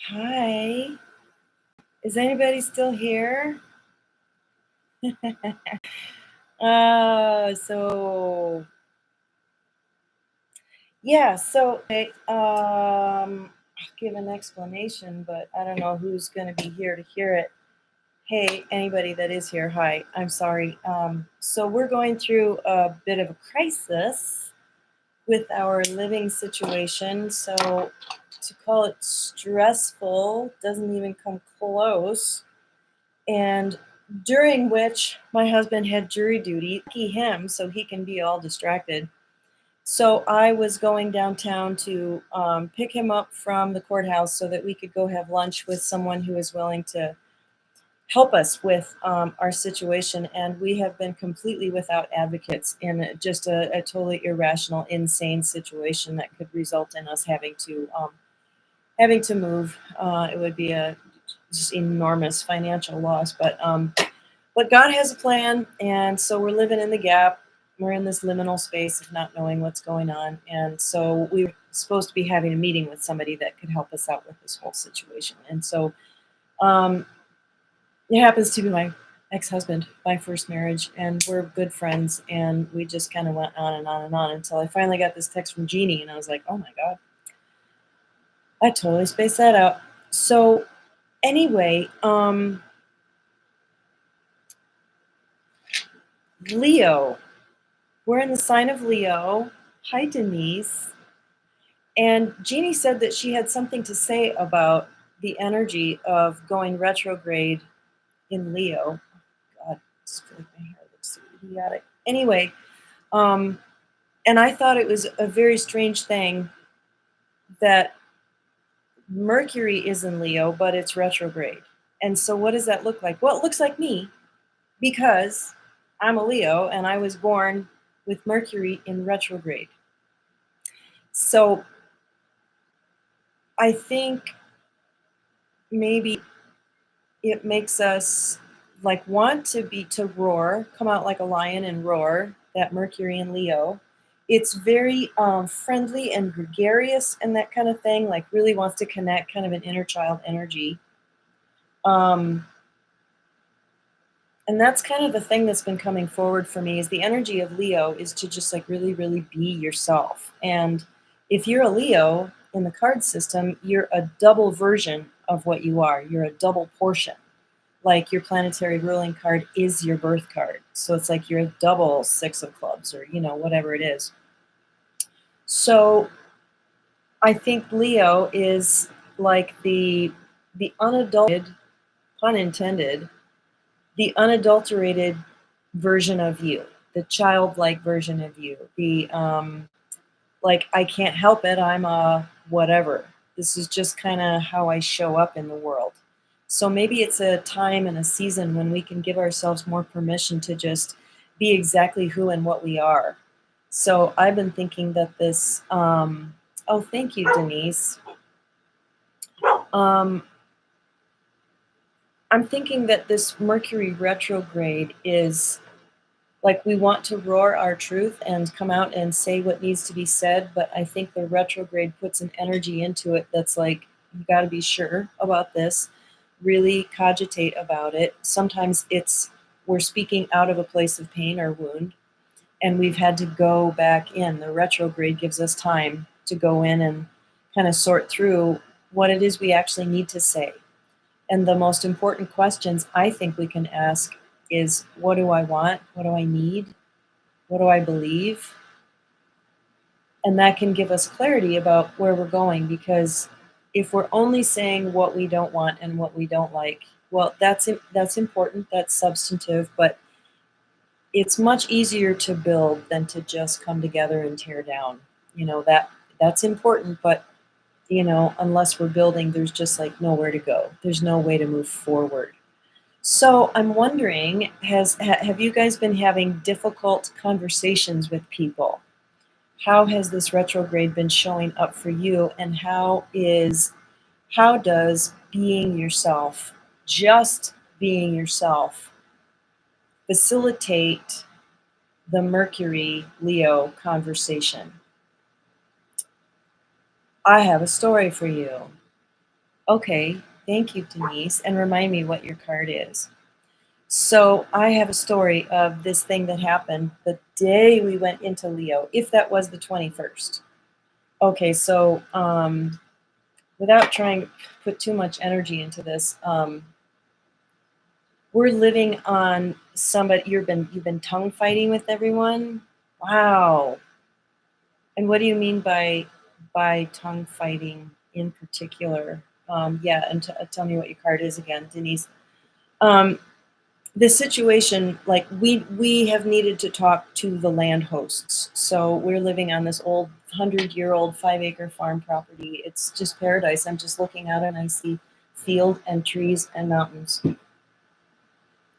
Hi. Is anybody still here? So yeah, I'll give an explanation, but I don't know who's going to be here to hear it. Hey, anybody that is here, hi. I'm sorry. So we're going through a bit of a crisis with our living situation. So to call it stressful doesn't even come close. And during which my husband had jury duty, lucky him, so he can be all distracted. So I was going downtown to pick him up from the courthouse so that we could go have lunch with someone who is willing to help us with our situation. And we have been completely without advocates in just a totally irrational, insane situation that could result in us having to move. It would be a just enormous financial loss, but God has a plan, and so we're living in the gap. We're in this liminal space of not knowing what's going on, and so we were supposed to be having a meeting with somebody that could help us out with this whole situation. And so um, it happens to be my ex-husband, my first marriage, and we're good friends, and we just kind of went on and on and on until I finally got this text from Jeannie, and I was like, oh my God, I totally spaced that out. So anyway, Leo. We're in the sign of Leo. Hi, Denise. And Jeannie said that she had something to say about the energy of going retrograde in Leo. God, I just feel like my hair looks so idiotic. Anyway, and I thought it was a very strange thing that Mercury is in Leo, but it's retrograde. And so what does that look like? Well, it looks like me because I'm a Leo and I was born with Mercury in retrograde. So I think maybe it makes us like want to roar, come out like a lion and roar, that Mercury in Leo. It's very friendly and gregarious and that kind of thing, like really wants to connect, kind of an inner child energy. Um, and that's kind of the thing that's been coming forward for me is the energy of Leo is to just like really, really be yourself. And if you're a Leo in the card system, you're a double version of what you are. You're a double portion. Like your planetary ruling card is your birth card. So it's like you're a double six of clubs or, whatever it is. So I think Leo is like the unadulterated, pun intended, the unadulterated version of you, the childlike version of you, the like I can't help it, I'm a whatever. This is just kind of how I show up in the world. So maybe it's a time and a season when we can give ourselves more permission to just be exactly who and what we are. So I've been thinking that this oh, thank you, Denise. um, I'm thinking that this Mercury retrograde is like we want to roar our truth and come out and say what needs to be said, but I think the retrograde puts an energy into it that's like, you got to be sure about this, really cogitate about it. Sometimes we're speaking out of a place of pain or wound, and we've had to go back in. The retrograde gives us time to go in and kind of sort through what it is we actually need to say. And the most important questions I think we can ask is, what do I want? What do I need? What do I believe? And that can give us clarity about where we're going, because if we're only saying what we don't want and what we don't like, well, that's important, that's substantive, but it's much easier to build than to just come together and tear down. That's important, but unless we're building, there's just like nowhere to go. There's no way to move forward. So I'm wondering, have you guys been having difficult conversations with people? How has this retrograde been showing up for you, and how does being yourself, just being yourself, facilitate the Mercury Leo conversation? I have a story for you. Okay, thank you, Denise. And remind me what your card is. So I have a story of this thing that happened the day we went into Leo, if that was the 21st. Okay, so without trying to put too much energy into this, we're living on somebody. You've been tongue fighting with everyone. Wow. And what do you mean by tongue fighting in particular? Yeah, and tell me what your card is again, Denise. Um, the situation, like we have needed to talk to the land hosts. So we're living on this old 100-year-old 5-acre farm property. It's just paradise. I'm just looking out and I see field and trees and mountains.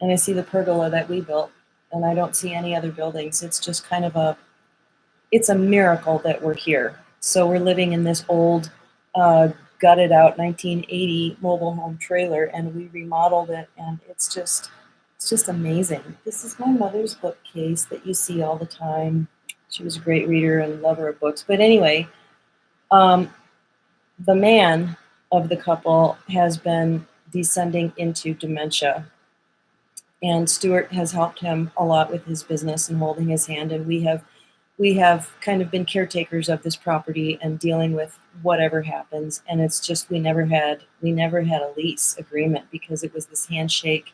And I see the pergola that we built, and I don't see any other buildings. It's just kind of it's a miracle that we're here. So we're living in this old, gutted out 1980 mobile home trailer, and we remodeled it, and it's just amazing. This is my mother's bookcase that you see all the time. She was a great reader and lover of books. But anyway, the man of the couple has been descending into dementia. And Stuart has helped him a lot with his business and holding his hand. And we have kind of been caretakers of this property and dealing with whatever happens. And it's just we never had a lease agreement because it was this handshake,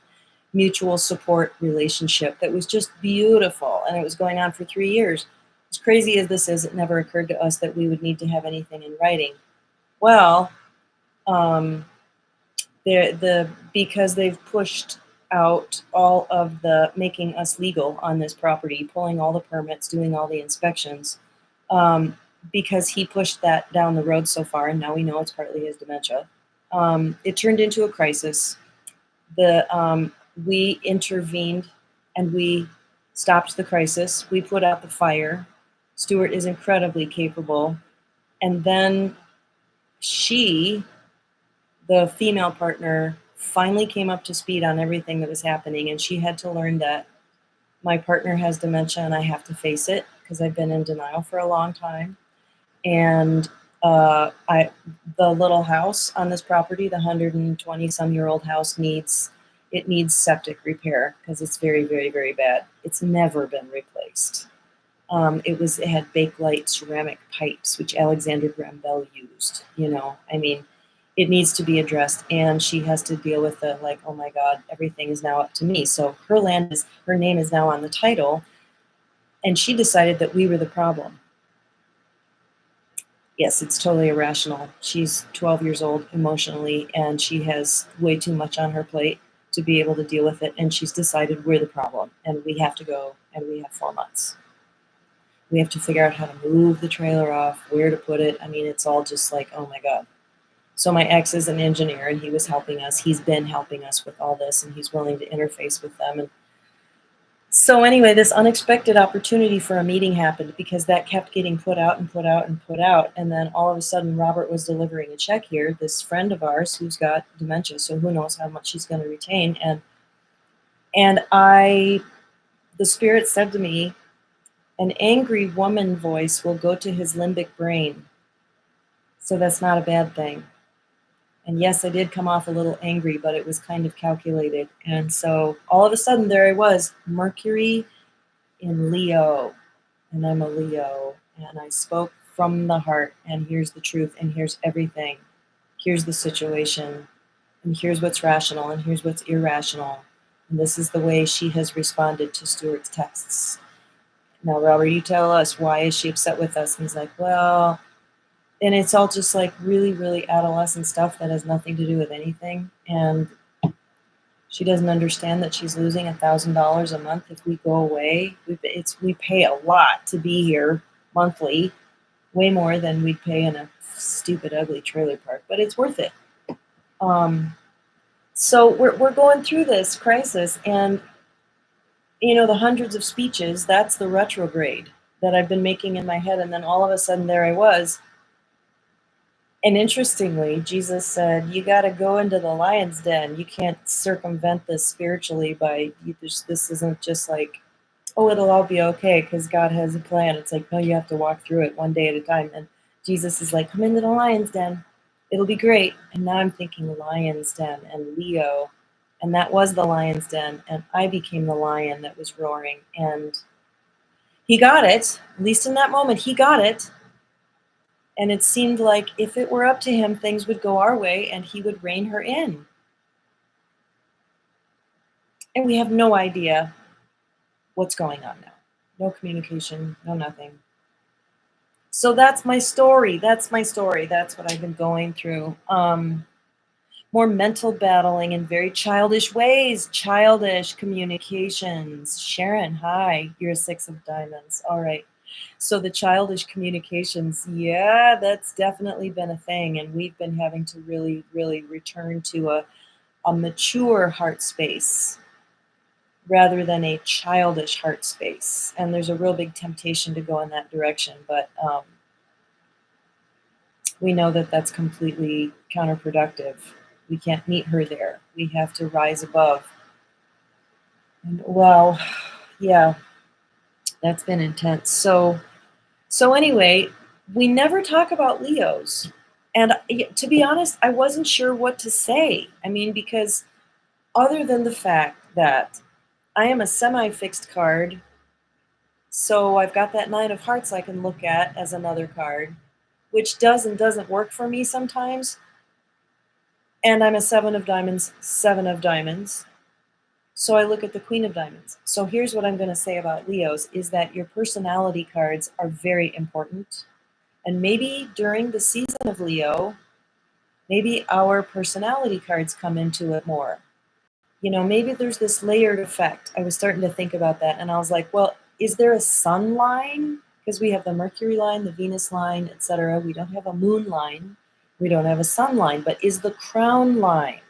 mutual support relationship that was just beautiful. And it was going on for 3 years. As crazy as this is, it never occurred to us that we would need to have anything in writing. Well, because they've pushed out all of the making us legal on this property, pulling all the permits, doing all the inspections, because he pushed that down the road so far, and now we know it's partly his dementia. It turned into a crisis. We intervened and we stopped the crisis. We put out the fire. Stuart is incredibly capable. And then the female partner, finally came up to speed on everything that was happening, and she had to learn that my partner has dementia and I have to face it because I've been in denial for a long time. And the little house on this property, the 120-some-year-old house, needs septic repair because it's very, very, very bad. It's never been replaced. It had Bakelite ceramic pipes, which Alexander Graham Bell used. It needs to be addressed, and she has to deal with the like, oh my God, everything is now up to me. So her name is now on the title, and she decided that we were the problem. Yes, it's totally irrational. She's 12 years old emotionally, and she has way too much on her plate to be able to deal with it. And she's decided we're the problem, and we have to go, and we have 4 months. We have to figure out how to move the trailer off, where to put it. It's all just like, oh my God. So my ex is an engineer, and he was helping us. He's been helping us with all this, and he's willing to interface with them. And so anyway, this unexpected opportunity for a meeting happened because that kept getting put out and put out and put out. And then all of a sudden, Robert was delivering a check here, this friend of ours who's got dementia. So who knows how much he's going to retain. And the spirit said to me, an angry woman voice will go to his limbic brain. So that's not a bad thing. And yes, I did come off a little angry, but it was kind of calculated. And so all of a sudden there I was, Mercury in Leo, and I'm a Leo, and I spoke from the heart, and here's the truth, and here's everything. Here's the situation, and here's what's rational, and here's what's irrational. And this is the way she has responded to Stuart's texts. Now, Robert, you tell us, why is she upset with us? And he's like, well, and it's all just like really, really adolescent stuff that has nothing to do with anything. And she doesn't understand that she's losing $1,000 a month if we go away. We pay a lot to be here monthly, way more than we'd pay in a stupid, ugly trailer park, but it's worth it. So we're going through this crisis, and the hundreds of speeches, that's the retrograde that I've been making in my head, and then all of a sudden there I was. And interestingly, Jesus said, you got to go into the lion's den. You can't circumvent this spiritually this isn't just like, oh, it'll all be okay because God has a plan. It's like, no, you have to walk through it one day at a time. And Jesus is like, come into the lion's den. It'll be great. And now I'm thinking lion's den and Leo. And that was the lion's den. And I became the lion that was roaring. And he got it, at least in that moment, he got it. And it seemed like if it were up to him, things would go our way and he would rein her in. And we have no idea what's going on now. No communication, no nothing. So that's my story. That's my story. That's what I've been going through. More mental battling in very childish ways, childish communications. Sharon, hi, you're a 6 of diamonds. All right. So the childish communications, yeah, that's definitely been a thing. And we've been having to really, really return to a mature heart space rather than a childish heart space. And there's a real big temptation to go in that direction. But we know that that's completely counterproductive. We can't meet her there. We have to rise above. And wow, yeah, that's been intense. So anyway, we never talk about Leos. And to be honest, I wasn't sure what to say. I mean, because other than the fact that I am a semi-fixed card, so I've got that 9 of hearts I can look at as another card, which does and doesn't work for me sometimes. And I'm a 7 of diamonds, 7 of diamonds. So I look at the Queen of Diamonds. So here's what I'm going to say about Leos is that your personality cards are very important. And maybe during the season of Leo, maybe our personality cards come into it more. You know, maybe there's this layered effect. I was starting to think about that. And I was like, well, is there a sun line? Because we have the Mercury line, the Venus line, etc. We don't have a moon line. We don't have a sun line. But is the crown line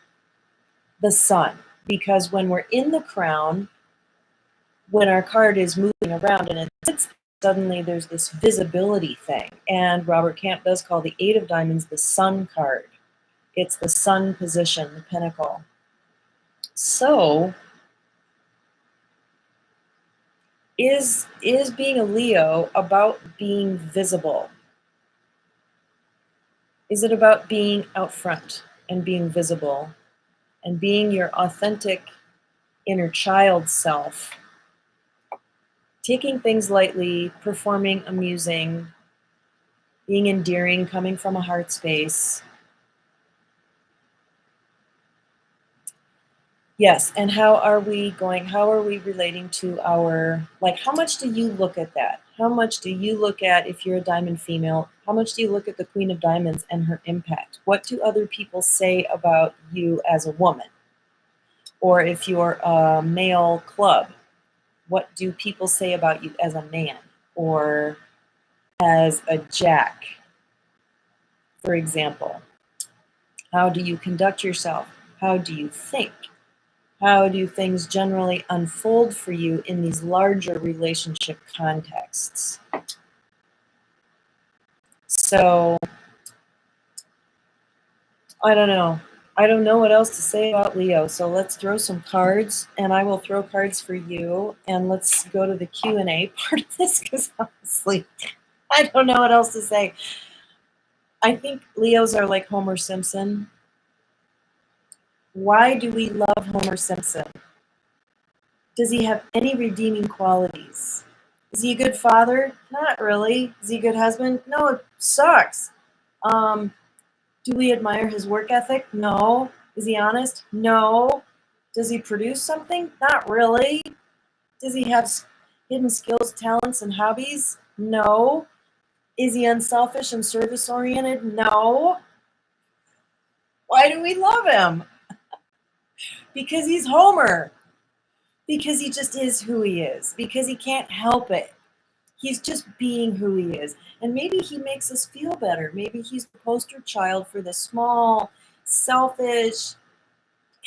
the sun? Because when we're in the crown, when our card is moving around and it sits, suddenly there's this visibility thing. And Robert Camp does call the 8 of diamonds the sun card. It's the sun position, the pinnacle. So is being a Leo about being visible? Is it about being out front and being visible and being your authentic inner child self? Taking things lightly, performing, amusing, being endearing, coming from a heart space. Yes, and how are we relating to our, like, how much do you look at that? How much do you look at, if you're a diamond female, how much do you look at the Queen of Diamonds and her impact? What do other people say about you as a woman? Or if you're a male club, what do people say about you as a man or as a jack, for example? How do you conduct yourself? How do you think? How do things generally unfold for you in these larger relationship contexts? So, I don't know. I don't know what else to say about Leo. So let's throw some cards, and I will throw cards for you. And let's go to the Q&A part of this, because honestly, I don't know what else to say. I think Leos are like Homer Simpson. Why do we love Homer Simpson? Does he have any redeeming qualities? Is he a good father? Not really. Is he a good husband? No, it sucks. Do we admire his work ethic? No. Is he honest? No. Does he produce something? Not really. Does he have hidden skills, talents, and hobbies? No. Is he unselfish and service-oriented? No. Why do we love him? Because he's Homer. Because he just is who he is. Because he can't help it. He's just being who he is. And maybe he makes us feel better. Maybe he's the poster child for the small, selfish,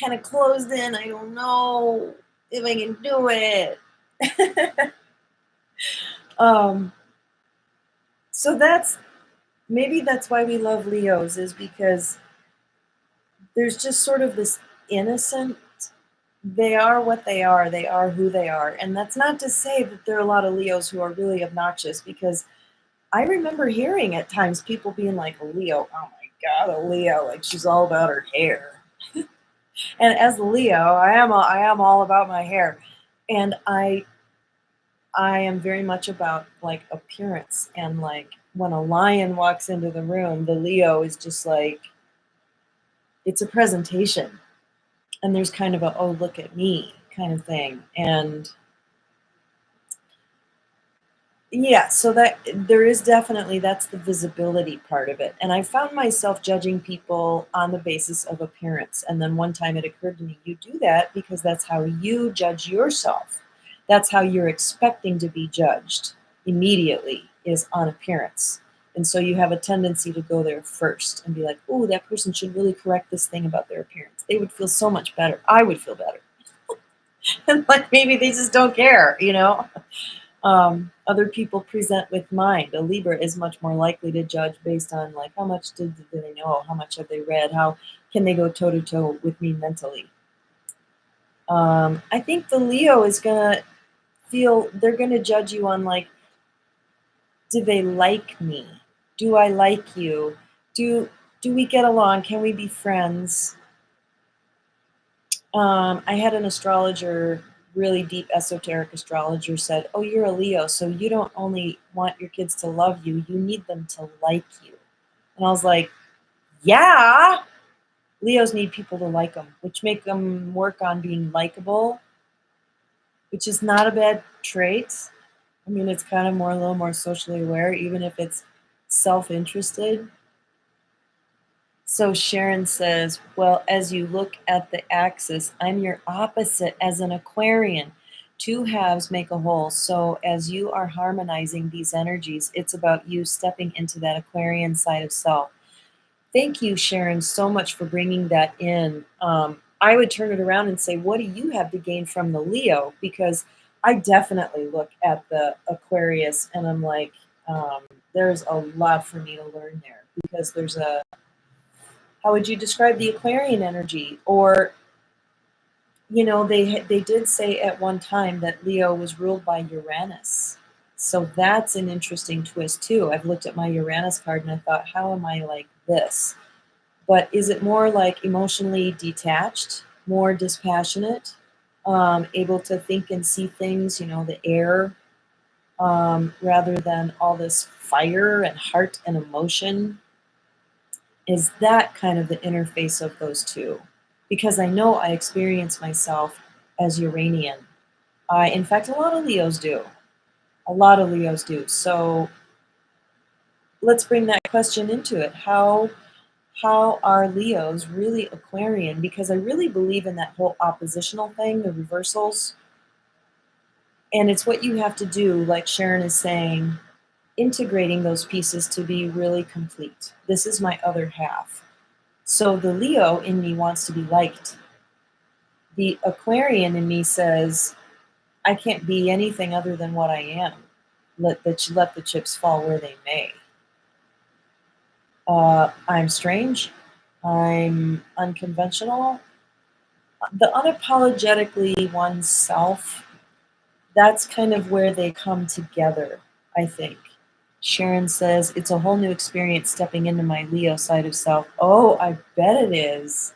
kind of closed in, I don't know if I can do it. So maybe that's why we love Leos, is because there's just sort of this innocent, they are what they are who they are. And that's not to say that there are a lot of Leos who are really obnoxious, because I remember hearing at times people being like, a Leo, oh my God, a Leo, like she's all about her hair. And as a Leo, I am all about my hair. And I am very much about like appearance, and like when a lion walks into the room, the Leo is just like, it's a presentation, and there's kind of a, oh look at me kind of thing. And yeah, so that there is definitely, that's the visibility part of it. And I found myself judging people on the basis of appearance. And then one time it occurred to me, you do that because that's how you judge yourself. That's how you're expecting to be judged immediately, is on appearance. And so you have a tendency to go there first and be like, oh, that person should really correct this thing about their appearance. They would feel so much better. I would feel better. And like maybe they just don't care, you know? Other people present with mind. A Libra is much more likely to judge based on like how much do they know, how much have they read, how can they go toe to toe with me mentally. I think the Leo is gonna feel, they're gonna judge you on like, do they like me? Do I like you? Do we get along? Can we be friends? I had an astrologer, really deep esoteric astrologer, said, oh, you're a Leo, so you don't only want your kids to love you, you need them to like you. And I was like, yeah, Leos need people to like them, which make them work on being likable, which is not a bad trait. I mean, it's kind of more, a little more socially aware, even if it's self-interested. So Sharon says, well, as you look at the axis, I'm your opposite as an Aquarian. Two halves make a whole. So as you are harmonizing these energies, it's about you stepping into that Aquarian side of self. Thank you, Sharon, so much for bringing that in. I would turn it around and say, what do you have to gain from the Leo? Because I definitely look at the Aquarius and I'm like, there's a lot for me to learn there, because there's a, how would you describe the Aquarian energy? Or, you know, they did say at one time that Leo was ruled by Uranus. So that's an interesting twist too. I've looked at my Uranus card and I thought, how am I like this? But is it more like emotionally detached, more dispassionate, able to think and see things, you know, the air, rather than all this fire and heart and emotion? Is that kind of the interface of those two? Because I know I experience myself as Uranian. In fact, a lot of Leos do. A lot of Leos do. So let's bring that question into it. How are Leos really Aquarian? Because I really believe in that whole oppositional thing, the reversals. And it's what you have to do, like Sharon is saying, integrating those pieces to be really complete. This is my other half. So the Leo in me wants to be liked. The Aquarian in me says, I can't be anything other than what I am. Let the chips fall where they may. I'm strange. I'm unconventional. The unapologetically oneself, that's kind of where they come together, I think. Sharon says, it's a whole new experience stepping into my Leo side of self. Oh, I bet it is.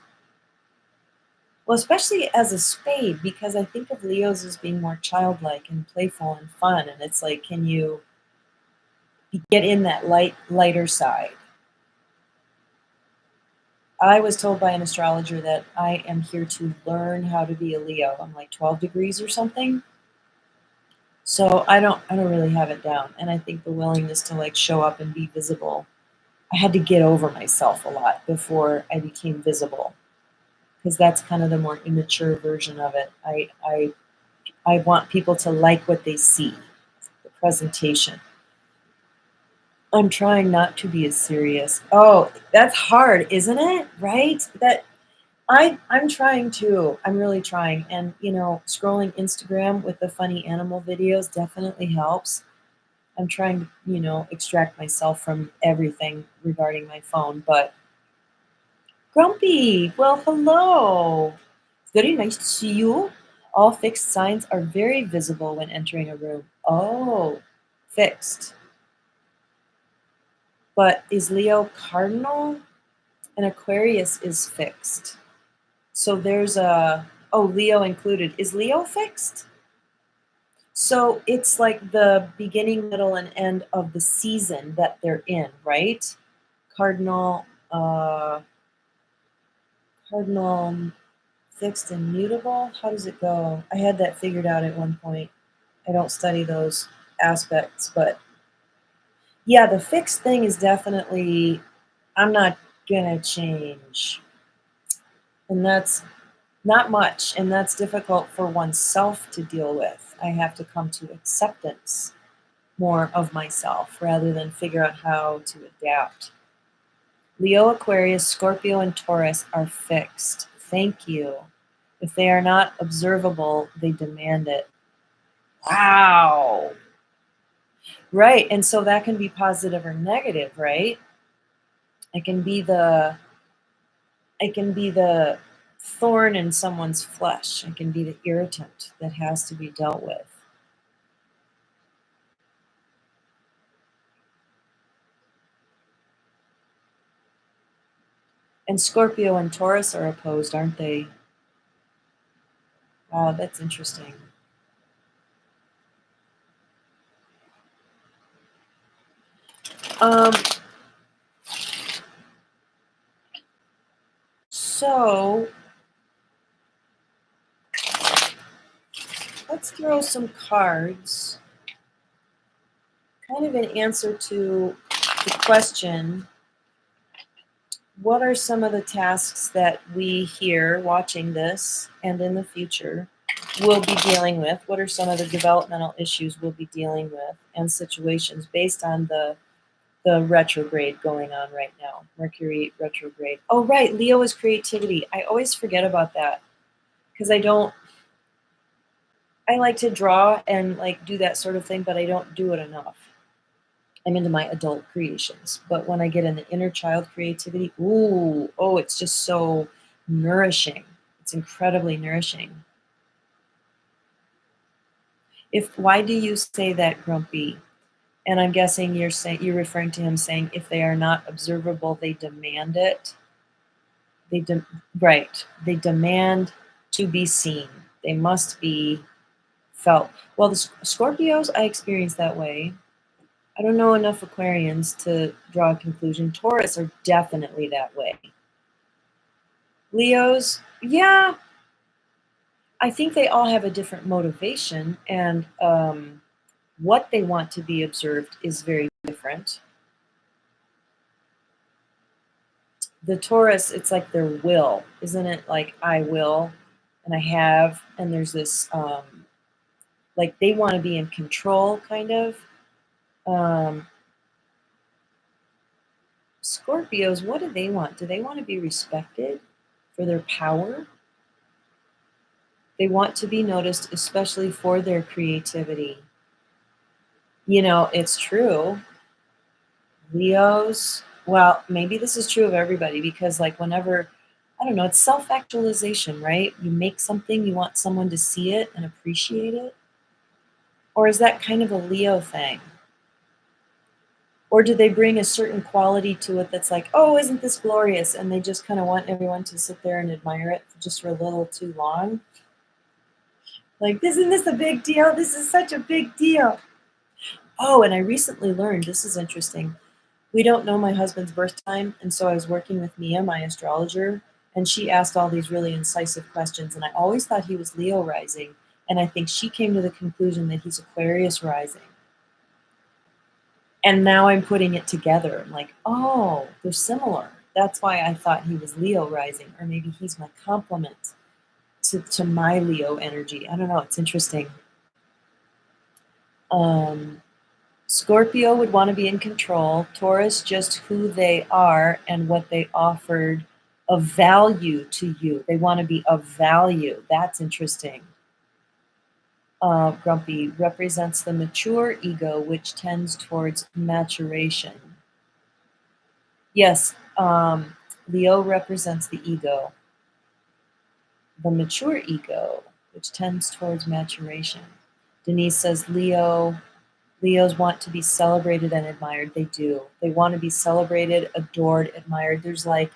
Well, especially as a spade, because I think of Leos as being more childlike and playful and fun. And it's like, can you get in that lighter side? I was told by an astrologer that I am here to learn how to be a Leo. I'm like 12 degrees or something. So I don't really have it down. And I think the willingness to like show up and be visible, I had to get over myself a lot before I became visible, because that's kind of the more immature version of it. I want people to like what they see, the presentation. I'm trying not to be as serious. Oh, that's hard, isn't it? Right? That I'm trying to. I'm really trying. And you know, scrolling Instagram with the funny animal videos definitely helps. I'm trying to, you know, extract myself from everything regarding my phone. But Grumpy, well, hello. Very nice to see you. All fixed signs are very visible when entering a room. Oh, fixed. But is Leo cardinal? And Aquarius is fixed. So there's Leo included. Is Leo fixed? So it's like the beginning, middle, and end of the season that they're in, right? Cardinal, cardinal, fixed and mutable. How does it go? I had that figured out at one point. I don't study those aspects, but yeah, the fixed thing is definitely, I'm not gonna change. And that's not much, and that's difficult for oneself to deal with. I have to come to acceptance more of myself rather than figure out how to adapt. Leo, Aquarius, Scorpio, and Taurus are fixed. Thank you. If they are not observable, they demand it. Wow. Right. And so that can be positive or negative, right? It can be the thorn in someone's flesh. It can be the irritant that has to be dealt with. And Scorpio and Taurus are opposed, aren't they? Wow, that's interesting. So let's throw some cards, kind of in answer to the question, what are some of the tasks that we here watching this and in the future will be dealing with? What are some of the developmental issues we'll be dealing with and situations based on the retrograde going on right now, Mercury retrograde. Oh, right, Leo is creativity. I always forget about that because I like to draw and like do that sort of thing, but I don't do it enough. I'm into my adult creations, but when I get in the inner child creativity, it's just so nourishing. It's incredibly nourishing. Why do you say that, Grumpy? And I'm guessing you're referring to him saying if they are not observable, they demand it. Right. They demand to be seen. They must be felt. Well, the Scorpios, I experience that way. I don't know enough Aquarians to draw a conclusion. Taurus are definitely that way. Leos, yeah, I think they all have a different motivation, and what they want to be observed is very different. The Taurus, it's like their will, isn't it? Like I will, and I have, and there's this like they want to be in control, kind of. Um, Scorpios, what do they want? Do they want to be respected for their power? They want to be noticed, especially for their creativity. You know, it's true. Leos, well, maybe this is true of everybody because, like, whenever, I don't know, it's self actualization, right? You make something, you want someone to see it and appreciate it. Or is that kind of a Leo thing? Or do they bring a certain quality to it that's like, oh, isn't this glorious? And they just kind of want everyone to sit there and admire it just for a little too long. Like, isn't this a big deal? This is such a big deal. Oh, and I recently learned, this is interesting. We don't know my husband's birth time. And so I was working with Mia, my astrologer, and she asked all these really incisive questions. And I always thought he was Leo rising. And I think she came to the conclusion that he's Aquarius rising. And now I'm putting it together. I'm like, oh, they're similar. That's why I thought he was Leo rising, or maybe he's my complement to my Leo energy. I don't know. It's interesting. Scorpio would want to be in control. Taurus, just who they are and what they offered of value to you. They want to be of value. That's interesting. Grumpy represents the mature ego, which tends towards maturation. Yes, Leo represents the ego, the mature ego, which tends towards maturation. Denise says Leo Leos want to be celebrated and admired. They do. They want to be celebrated, adored, admired. There's like,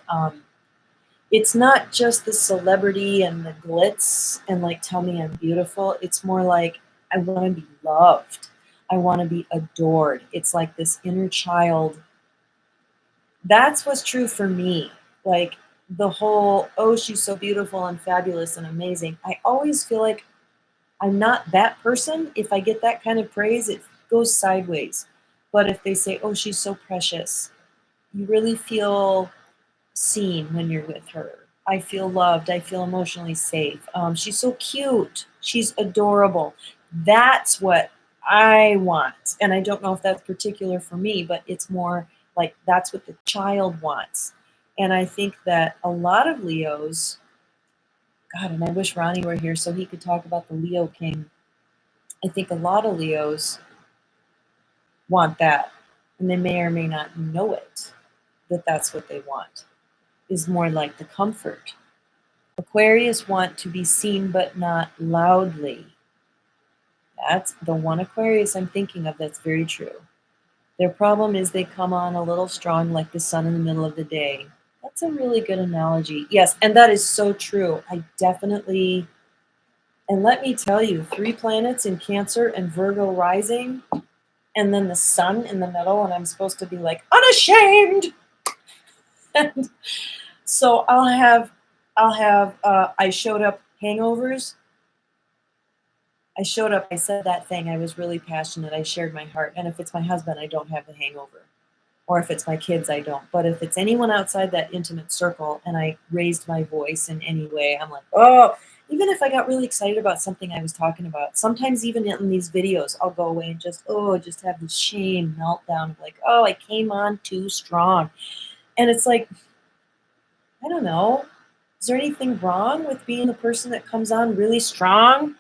it's not just the celebrity and the glitz and like, tell me I'm beautiful. It's more like, I want to be loved. I want to be adored. It's like this inner child. That's what's true for me. Like the whole, oh, she's so beautiful and fabulous and amazing. I always feel like I'm not that person. If I get that kind of praise, it goes sideways. But if they say, oh, she's so precious, you really feel seen when you're with her. I feel loved. I feel emotionally safe. She's so cute. She's adorable. That's what I want. And I don't know if that's particular for me, but it's more like that's what the child wants. And I think that a lot of Leos, God, and I wish Ronnie were here so he could talk about the Leo King. I think a lot of Leos want that, and they may or may not know it, that that's what they want, is more like the comfort. Aquarius want to be seen but not loudly. That's the one Aquarius I'm thinking of that's very true. Their problem is they come on a little strong like the sun in the middle of the day. That's a really good analogy. Yes, and that is so true. I definitely, and let me tell you, 3 planets in Cancer and Virgo rising, and then the sun in the middle, and I'm supposed to be like unashamed. And so I showed up hangovers. I said that thing, I was really passionate, I shared my heart. And if it's my husband, I don't have the hangover. Or if it's my kids, I don't. But if it's anyone outside that intimate circle and I raised my voice in any way, I'm like, oh, even if I got really excited about something I was talking about, sometimes even in these videos, I'll go away and just have this shame meltdown of like, oh, I came on too strong. And it's like, I don't know. Is there anything wrong with being the person that comes on really strong?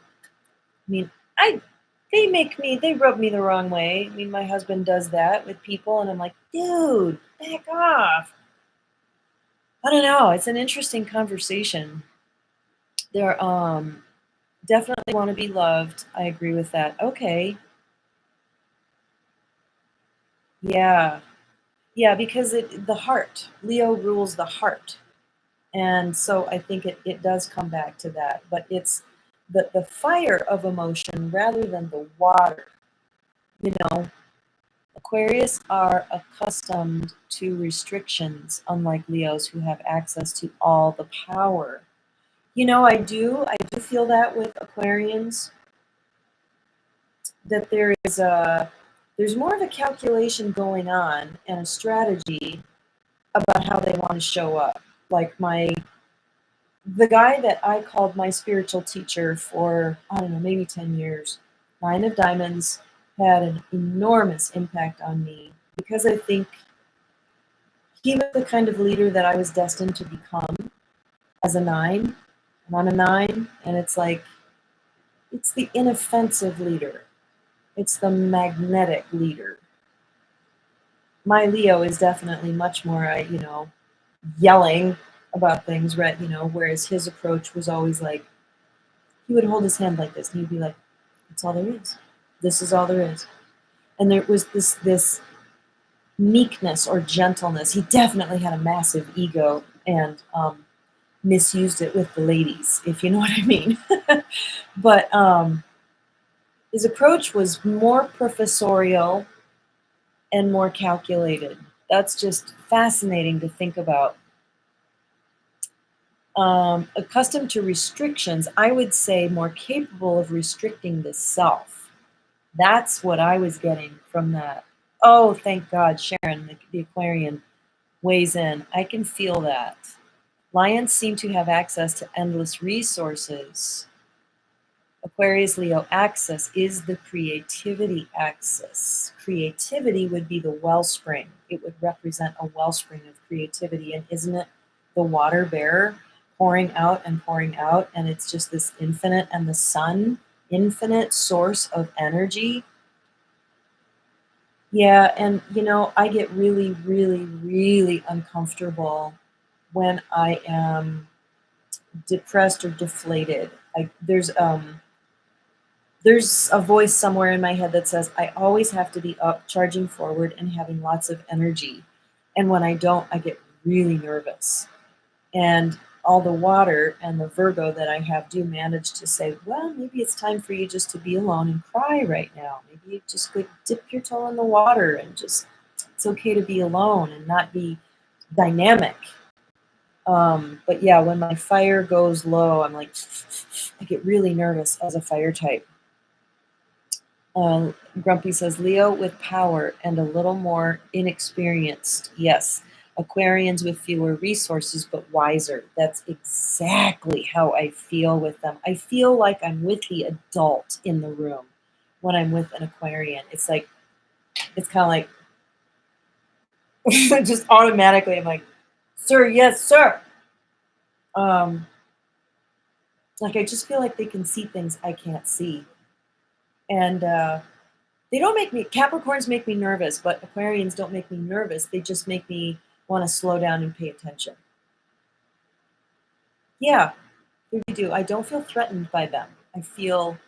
I mean, they rub me the wrong way. I mean, my husband does that with people, and I'm like, dude, back off. I don't know. It's an interesting conversation. They're definitely want to be loved. I agree with that. Okay. Yeah. Yeah, because the heart. Leo rules the heart. And so I think it does come back to that. But it's the fire of emotion rather than the water. You know, Aquarius are accustomed to restrictions, unlike Leos who have access to all the power. You know, I do feel that with Aquarians, that there's more of a calculation going on and a strategy about how they want to show up. Like the guy that I called my spiritual teacher for, I don't know, maybe 10 years, Nine of Diamonds, had an enormous impact on me because I think he was the kind of leader that I was destined to become as a 9. I'm on a 9, and it's like, it's the inoffensive leader. It's the magnetic leader. My Leo is definitely much more, yelling about things, right? Whereas his approach was always like, he would hold his hand like this, and he'd be like, "That's all there is. This is all there is." And there was this meekness or gentleness. He definitely had a massive ego and misused it with the ladies, if you know what I mean. But his approach was more professorial and more calculated. That's just fascinating to think about. Accustomed to restrictions, I would say more capable of restricting the self. That's what I was getting from that. Oh, thank God, Sharon, the Aquarian, weighs in. I can feel that. Lions seem to have access to endless resources. Aquarius Leo axis is the creativity axis. Creativity would be the wellspring. It would represent a wellspring of creativity. And isn't it the water bearer pouring out? And it's just this infinite, and the sun, infinite source of energy. Yeah, and I get really, really, really uncomfortable when I am depressed or deflated. There's There's a voice somewhere in my head that says, I always have to be up, charging forward, and having lots of energy. And when I don't, I get really nervous. And all the water and the Virgo that I have do manage to say, well, maybe it's time for you just to be alone and cry right now. Maybe you just go dip your toe in the water and just, it's okay to be alone and not be dynamic. But yeah, when my fire goes low, I'm like, I get really nervous as a fire type. Grumpy says, Leo with power and a little more inexperienced. Yes. Aquarians with fewer resources but wiser. That's exactly how I feel with them. I feel like I'm with the adult in the room when I'm with an Aquarian. It's like, it's kind of like, just automatically, I'm like, sir, yes, sir. Like, I just feel like they can see things I can't see. And they don't make me, Capricorns make me nervous, but Aquarians don't make me nervous. They just make me want to slow down and pay attention. Yeah, they do. I don't feel threatened by them. I feel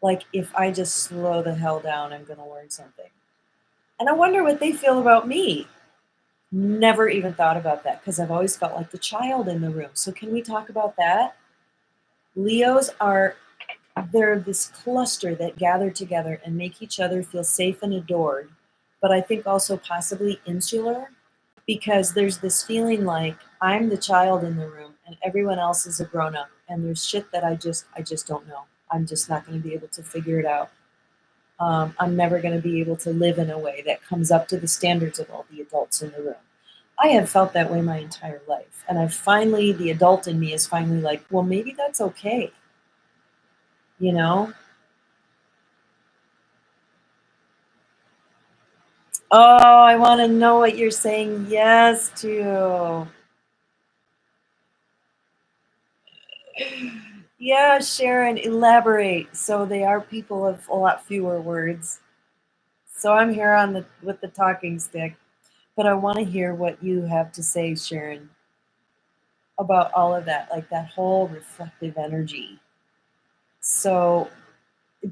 like if I just slow the hell down, I'm going to learn something. And I wonder what they feel about me. Never even thought about that because I've always felt like the child in the room. So can we talk about that? Leos are, they're this cluster that gather together and make each other feel safe and adored, but I think also possibly insular, because there's this feeling like I'm the child in the room and everyone else is a grown up, and there's shit that I just don't know. I'm just not going to be able to figure it out. I'm never going to be able to live in a way that comes up to the standards of all the adults in the room. I have felt that way my entire life, and the adult in me is finally like, well, maybe that's okay, you know. Oh, I want to know what you're saying yes to. Yeah, Sharon, elaborate. So they are people of a lot fewer words. So I'm here on the with the talking stick, but I want to hear what you have to say, Sharon, about all of that, like that whole reflective energy. So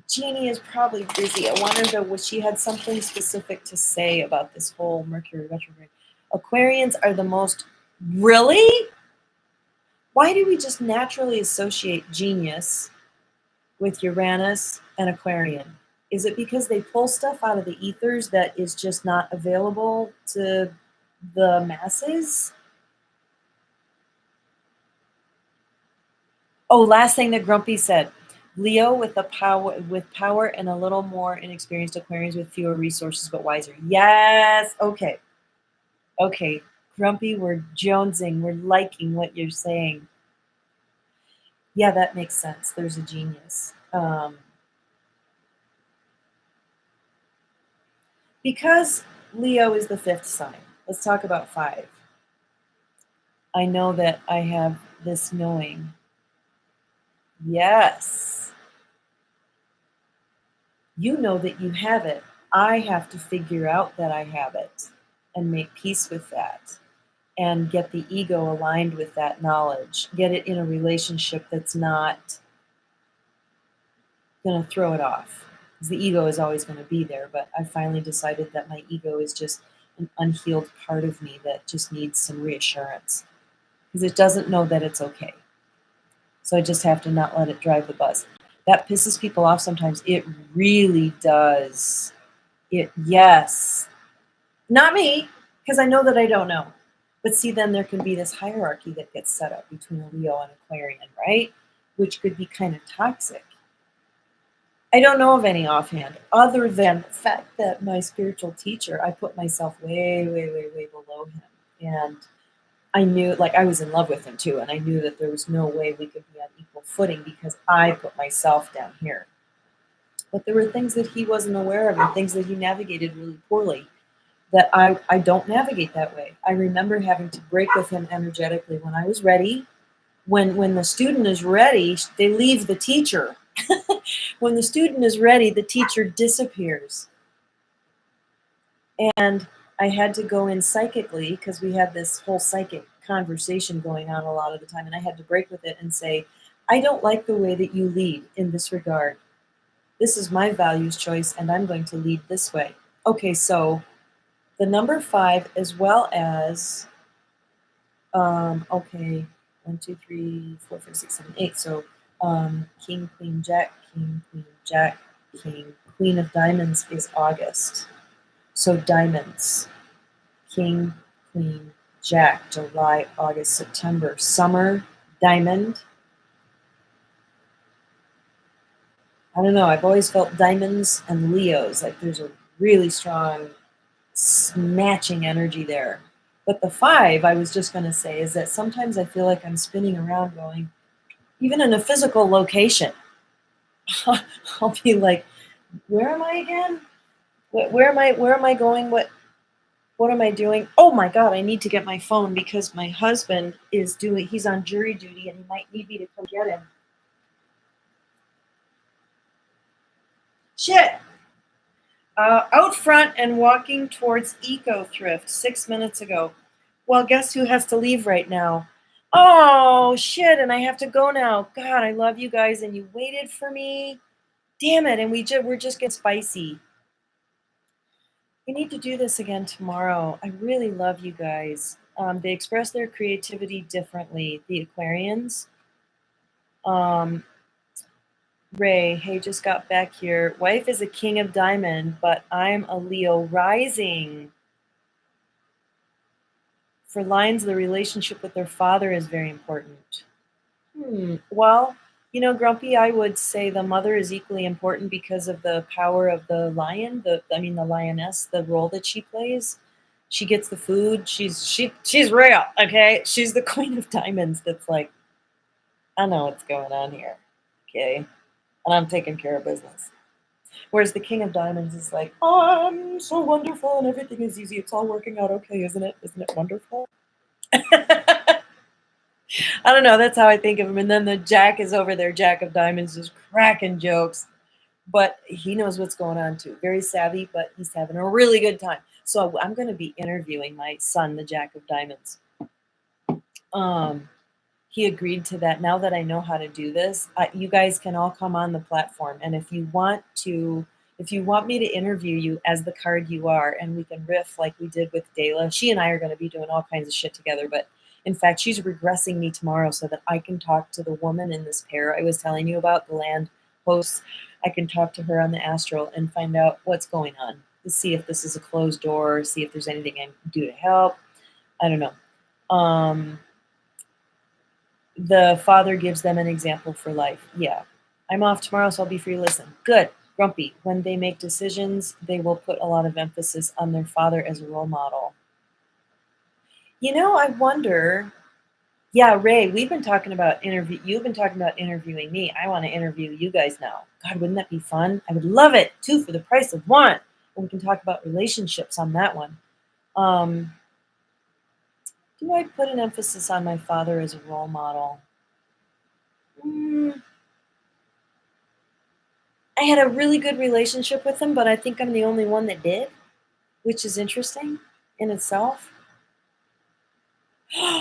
Jeannie is probably busy. I wonder though, she had something specific to say about this whole Mercury retrograde. Aquarians are the most, really? Why do we just naturally associate genius with Uranus and Aquarian? Is it because they pull stuff out of the ethers that is just not available to the masses? Oh, last thing that Grumpy said. Leo with power and a little more inexperienced, Aquarians with fewer resources but wiser. Yes. Okay. Okay. Grumpy, we're jonesing. We're liking what you're saying. Yeah, that makes sense. There's a genius. Because Leo is the fifth sign, let's talk about five. I know that I have this knowing. Yes. You know that you have it. I have to figure out that I have it and make peace with that and get the ego aligned with that knowledge. Get it in a relationship that's not going to throw it off. Because the ego is always going to be there, but I finally decided that my ego is just an unhealed part of me that just needs some reassurance. Because it doesn't know that it's okay. So I just have to not let it drive the bus. That pisses people off sometimes. It really does. Yes. Not me, because I know that I don't know. But see, then there can be this hierarchy that gets set up between a Leo and Aquarian, right? Which could be kind of toxic. I don't know of any offhand, other than the fact that my spiritual teacher, I put myself way, way, way, way below him. And I knew, like, I was in love with him too, and I knew that there was no way we could be on equal footing because I put myself down here. But there were things that he wasn't aware of and things that he navigated really poorly that I don't navigate that way. I remember having to break with him energetically when I was ready. When the student is ready, they leave the teacher. When the student is ready, the teacher disappears. And I had to go in psychically because we had this whole psychic conversation going on a lot of the time. And I had to break with it and say, I don't like the way that you lead in this regard. This is my values choice, and I'm going to lead this way. Okay, so the number 5, as well as, okay, 1, 2, 3, 4, 5, 6, 7, 8. So king, queen, jack, king, queen of diamonds is August. So diamonds, king, queen, jack, July, August, September. Summer, diamond. I don't know, I've always felt diamonds and Leos, like there's a really strong snatching energy there. But the 5, I was just going to say, is that sometimes I feel like I'm spinning around going, even in a physical location, I'll be like, where am I again? Where am I going? What am I doing? Oh my God, I need to get my phone because my husband he's on jury duty and he might need me to come get him. Shit. Out front and walking towards Eco Thrift 6 minutes ago. Well, guess who has to leave right now? Oh, shit, and I have to go now. God, I love you guys, and you waited for me. Damn it, and we're just getting spicy. We need to do this again tomorrow. I really love you guys. They express their creativity differently. The Aquarians. Ray, hey, just got back here. Wife is a king of diamond, but I'm a Leo rising. For Lions, the relationship with their father is very important. Well, Grumpy, I would say the mother is equally important because of the power of the lion, the lioness, the role that she plays. She gets the food. She's real, okay? She's the queen of diamonds that's like, I know what's going on here, okay? And I'm taking care of business. Whereas the king of diamonds is like, oh, I'm so wonderful and everything is easy. It's all working out okay, isn't it? Isn't it wonderful? I don't know. That's how I think of him. And then the Jack is over there. Jack of Diamonds is cracking jokes, but he knows what's going on too. Very savvy, but he's having a really good time. So I'm going to be interviewing my son, the Jack of Diamonds. He agreed to that. Now that I know how to do this, you guys can all come on the platform. And if you want me to interview you as the card you are, and we can riff like we did with Dayla, she and I are going to be doing all kinds of shit together. But in fact, she's regressing me tomorrow so that I can talk to the woman in this pair I was telling you about, the land hosts. I can talk to her on the astral and find out what's going on, to see if this is a closed door, see if there's anything I can do to help. I don't know. The father gives them an example for life. Yeah. I'm off tomorrow, so I'll be free to listen. Good. Grumpy. When they make decisions, they will put a lot of emphasis on their father as a role model. I wonder. Yeah, Ray, you've been talking about interviewing me. I want to interview you guys now. God, wouldn't that be fun? I would love it. 2 for the price of 1. And we can talk about relationships on that one. Do I put an emphasis on my father as a role model? I had a really good relationship with him, but I think I'm the only one that did, which is interesting in itself.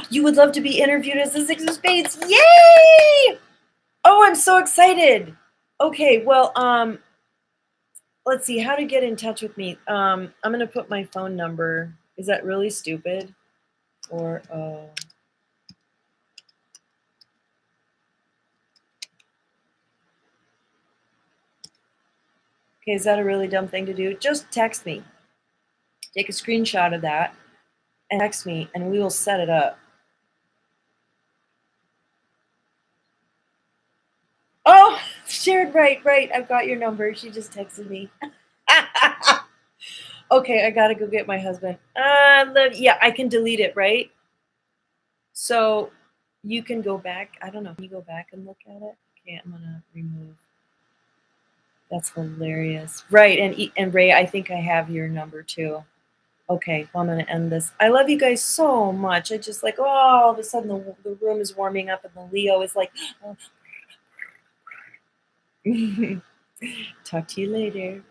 You would love to be interviewed as the 6 of Spades. Yay! Oh, I'm so excited. Okay, well, let's see how to get in touch with me. I'm going to put my phone number. Is that really stupid? Or, okay, is that a really dumb thing to do? Just text me. Take a screenshot of that and text me, and we will set it up. Oh, shared, right. I've got your number. She just texted me. Okay, I gotta go get my husband. Yeah, I can delete it, right? So you can go back. I don't know. Can you go back and look at it? Okay, I'm gonna remove. That's hilarious. Right, and Ray, I think I have your number too. Okay, well, I'm gonna end this. I love you guys so much. I just like, oh, all of a sudden the room is warming up and the Leo is like, oh. Talk to you later.